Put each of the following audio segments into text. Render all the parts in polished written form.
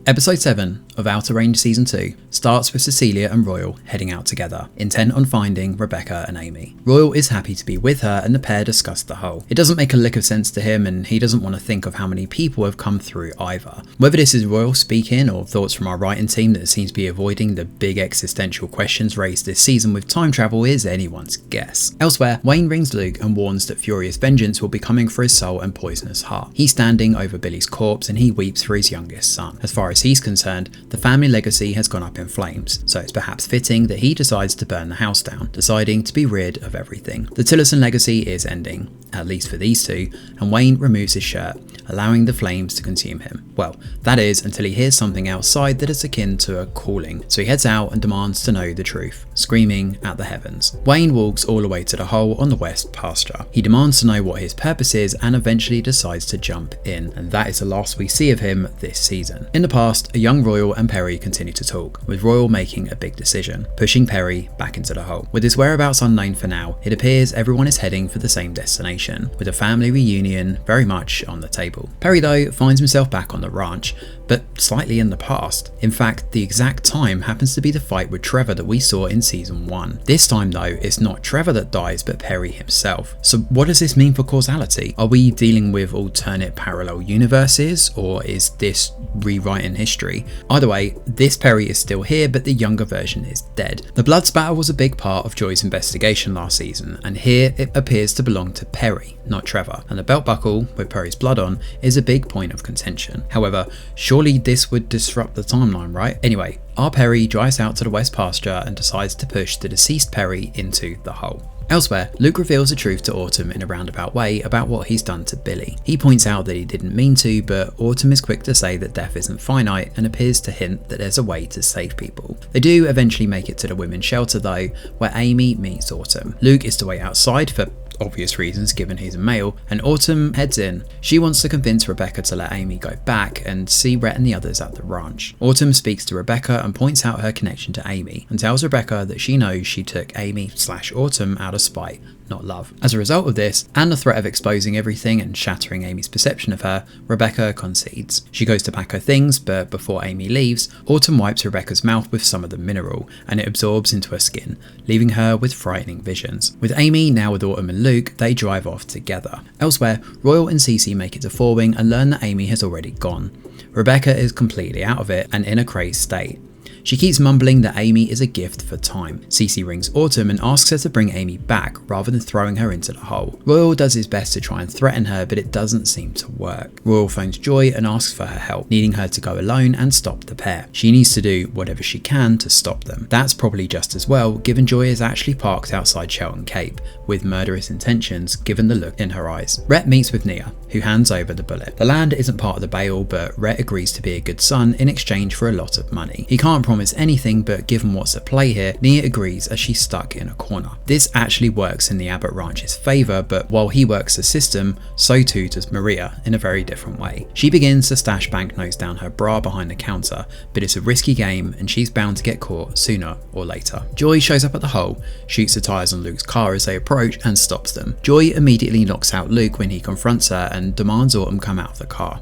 Episode 7 of Outer Range Season 2 starts with Cecilia and Royal heading out together, intent on finding Rebecca and Amy. Royal is happy to be with her and the pair discuss the whole. It doesn't make a lick of sense to him and he doesn't want to think of how many people have come through either. Whether this is Royal speaking or thoughts from our writing team that seems to be avoiding the big existential questions raised this season with time travel is anyone's guess. Elsewhere, Wayne rings Luke and warns that furious vengeance will be coming for his soul and poisonous heart. He's standing over Billy's corpse and he weeps for his youngest son. As far as he's concerned, the family legacy has gone up in flames, so it's perhaps fitting that he decides to burn the house down, deciding to be rid of everything. The Tillerson legacy is ending, at least for these two, and Wayne removes his shirt, allowing the flames to consume him. Well, that is until he hears something outside that is akin to a calling, so he heads out and demands to know the truth, screaming at the heavens. Wayne walks all the way to the hole on the west pasture. He demands to know what his purpose is and eventually decides to jump in, and that is the last we see of him this season. In the past, a young Royal and Perry continue to talk, with Royal making a big decision, pushing Perry back into the hole. With his whereabouts unknown for now, it appears everyone is heading for the same destination, with a family reunion very much on the table. Perry though finds himself back on the ranch, but slightly in the past. In fact, the exact time happens to be the fight with Trevor that we saw in season 1. This time though, it's not Trevor that dies but Perry himself. So what does this mean for causality? Are we dealing with alternate parallel universes, or is this rewriting history? Either way, this Perry is still here but the younger version is dead. The blood spatter was a big part of Joy's investigation last season, and here it appears to belong to Perry, not Trevor, and the belt buckle with Perry's blood on is a big point of contention. However, surely this would disrupt the timeline, right? Anyway, our Perry drives out to the west pasture and decides to push the deceased Perry into the hole. Elsewhere, Luke reveals the truth to Autumn in a roundabout way about what he's done to Billy. He points out that he didn't mean to, but Autumn is quick to say that death isn't finite and appears to hint that there's a way to save people. They do eventually make it to the women's shelter though, where Amy meets Autumn. Luke is to wait outside for obvious reasons given he's a male, and Autumn heads in. She wants to convince Rebecca to let Amy go back and see Rhett and the others at the ranch. Autumn speaks to Rebecca and points out her connection to Amy and tells Rebecca that she knows she took Amy/Autumn out of spite, not love. As a result of this, and the threat of exposing everything and shattering Amy's perception of her, Rebecca concedes. She goes to pack her things, but before Amy leaves, Autumn wipes Rebecca's mouth with some of the mineral, and it absorbs into her skin, leaving her with frightening visions. With Amy now with Autumn and Luke, they drive off together. Elsewhere, Royal and Cece make it to Four Wing and learn that Amy has already gone. Rebecca is completely out of it and in a crazed state. She keeps mumbling that Amy is a gift for time. Cece rings Autumn and asks her to bring Amy back rather than throwing her into the hole. Royal does his best to try and threaten her, but it doesn't seem to work. Royal phones Joy and asks for her help, needing her to go alone and stop the pair. She needs to do whatever she can to stop them. That's probably just as well, given Joy is actually parked outside Shelton Cape, with murderous intentions given the look in her eyes. Rhett meets with Nia, who hands over the bullet. The land isn't part of the bail, but Rhett agrees to be a good son in exchange for a lot of money. He can't promise anything, but given what's at play here, Nia agrees as she's stuck in a corner. This actually works in the Abbott Ranch's favour, but while he works the system, so too does Maria in a very different way. She begins to stash banknotes down her bra behind the counter, but it's a risky game and she's bound to get caught sooner or later. Joy shows up at the hole, shoots the tyres on Luke's car as they approach and stops them. Joy immediately knocks out Luke when he confronts her and demands Autumn come out of the car.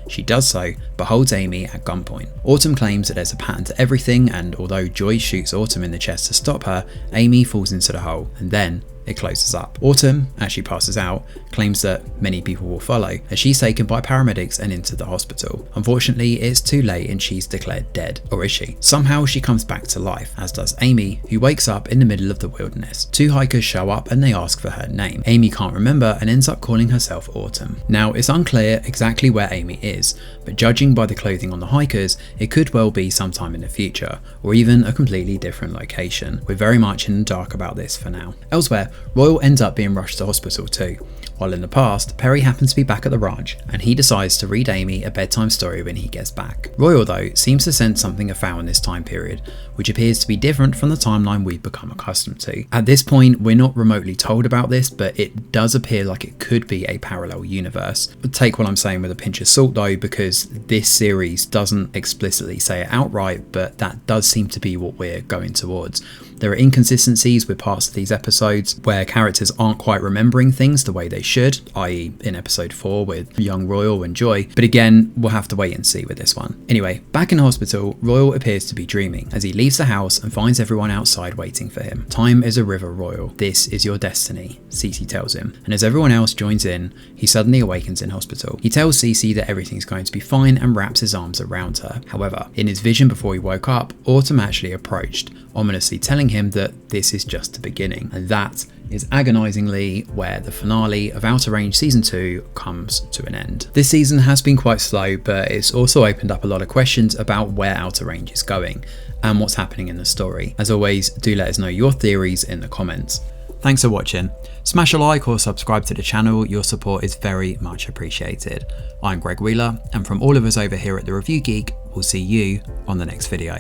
She does so, but holds Amy at gunpoint. Autumn claims that there's a pattern to everything, and although Joy shoots Autumn in the chest to stop her, Amy falls into the hole, and then it closes up. Autumn, as she passes out, claims that many people will follow, as she's taken by paramedics and into the hospital. Unfortunately, it's too late and she's declared dead. Or is she? Somehow she comes back to life, as does Amy, who wakes up in the middle of the wilderness. Two hikers show up and they ask for her name. Amy can't remember and ends up calling herself Autumn. Now, it's unclear exactly where Amy is, but judging by the clothing on the hikers, it could well be sometime in the future, or even a completely different location. We're very much in the dark about this for now. Elsewhere, Royal ends up being rushed to hospital too, while in the past, Perry happens to be back at the ranch and he decides to read Amy a bedtime story when he gets back. Royal though seems to sense something afoul in this time period, which appears to be different from the timeline we've become accustomed to. At this point, we're not remotely told about this, but it does appear like it could be a parallel universe. Take what I'm saying with a pinch of salt though, because this series doesn't explicitly say it outright, but that does seem to be what we're going towards. There are inconsistencies with parts of these episodes where characters aren't quite remembering things the way they should, i.e. in episode 4 with young Royal and Joy, but again, we'll have to wait and see with this one. Anyway, back in hospital, Royal appears to be dreaming as he leaves the house and finds everyone outside waiting for him. "Time is a river, Royal. This is your destiny," Cece tells him, and as everyone else joins in, he suddenly awakens in hospital. He tells Cece that everything's going to be fine and wraps his arms around her. However, in his vision before he woke up, Autumn actually approached, ominously telling him that this is just the beginning, and that is agonisingly where the finale of Outer Range Season 2 comes to an end. This season has been quite slow, but it's also opened up a lot of questions about where Outer Range is going and what's happening in the story. As always, do let us know your theories in the comments. Thanks for watching. Smash a like or subscribe to the channel, your support is very much appreciated. I'm Greg Wheeler, and from all of us over here at The Review Geek, we'll see you on the next video.